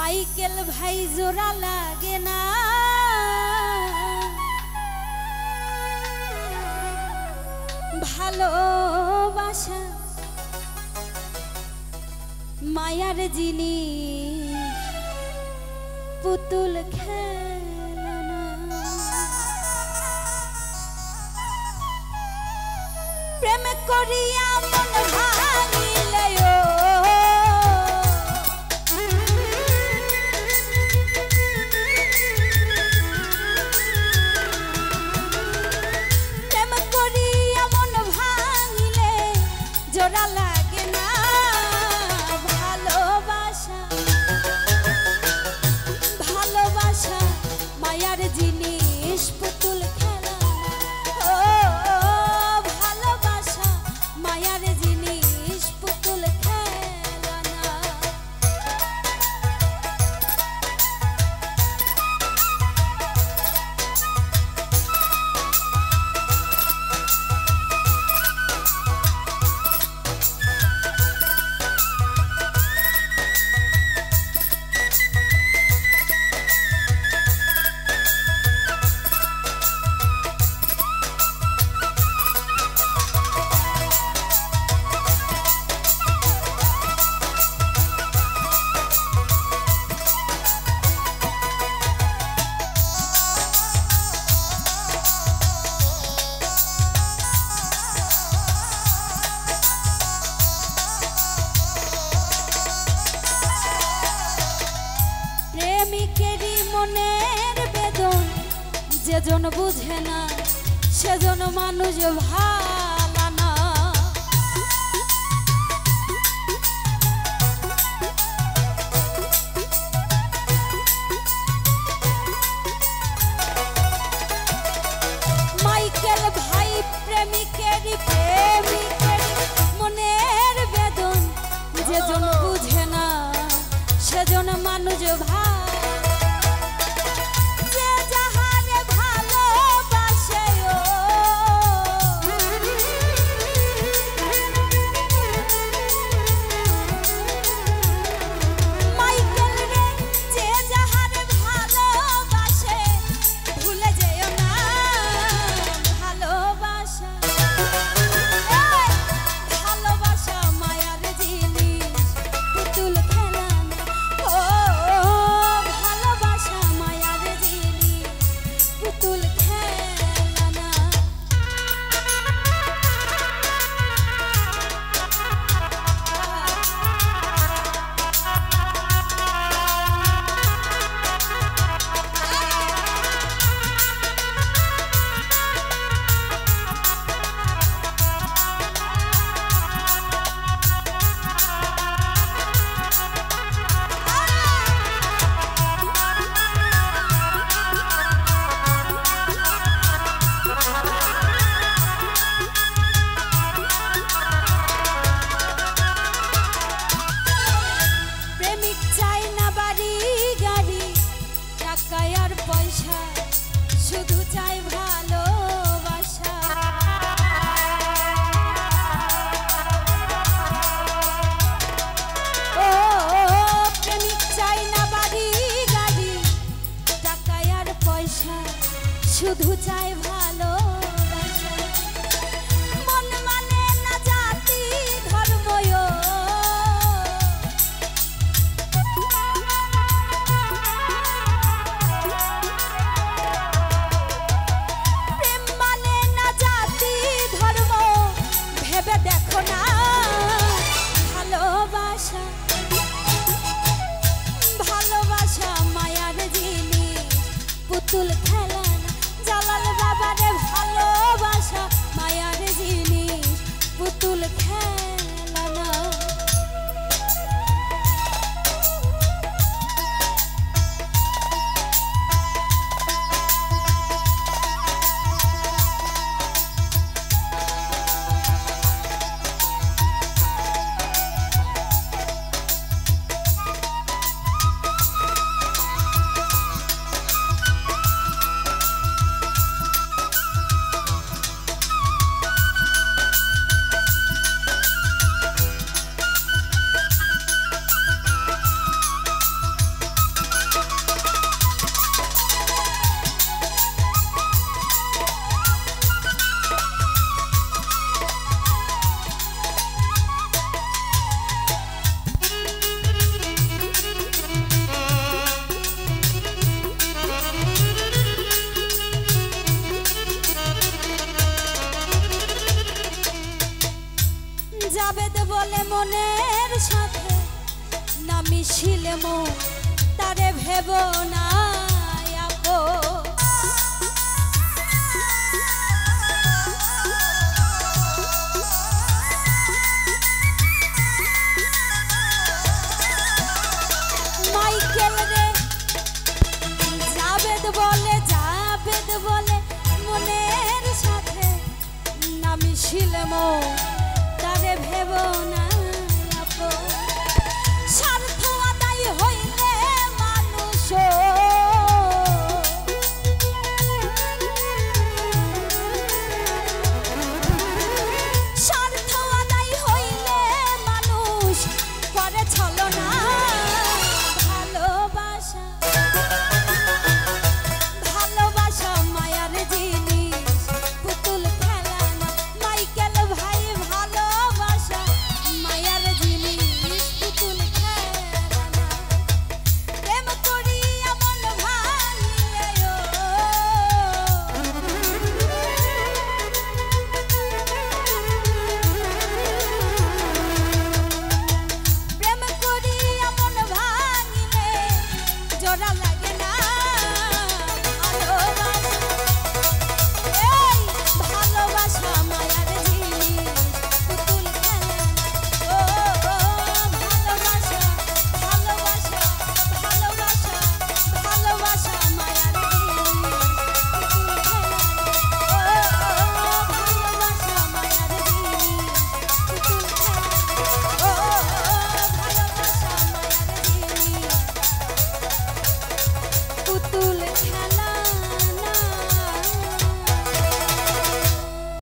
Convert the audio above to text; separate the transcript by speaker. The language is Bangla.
Speaker 1: মাইকেল ভাই জোড়া লাগে না ভালোবাসা মায়ার জিনিস পুতুল খেলনা প্রেম করিয়া মন ভাঙিলে জোড়া লাগে না ভালোবাসা ভালোবাসা মায়ার জিনিস পুতুল খেলনা ও ভালোবাসা মায়ার জিনিস পুতুল খেলনা প্রেমিকেরই মনের বেদন যেজন বুঝে না সেজন মানুষ ভালো না মাইকেল ভাই প্রেমিকেরই মনের বেদন যেজন বুঝে না সেজন মানুষ ভালো পয়সা শুধু চাই ভালোবাসা ও প্রেমিক চাই না বাড়ি গাড়ি টাকা আর পয়সা শুধু চাই ভালোবাসা মন মানে না জাতি ধর্ম দেখো না ভালোবাসা ভালোবাসা মায়ার জিনিস পুতুল খেলনা জালাল বাবারে ভালোবাসা মায়ার জিনিস পুতুল খেলনা জাবেদ বলে মনের সাথে না মিশিলে মন তারে ভেব না আপন। মাইকেল রে জাবেদ বলে মনের সাথে না মিশিলে মন তারে ভেব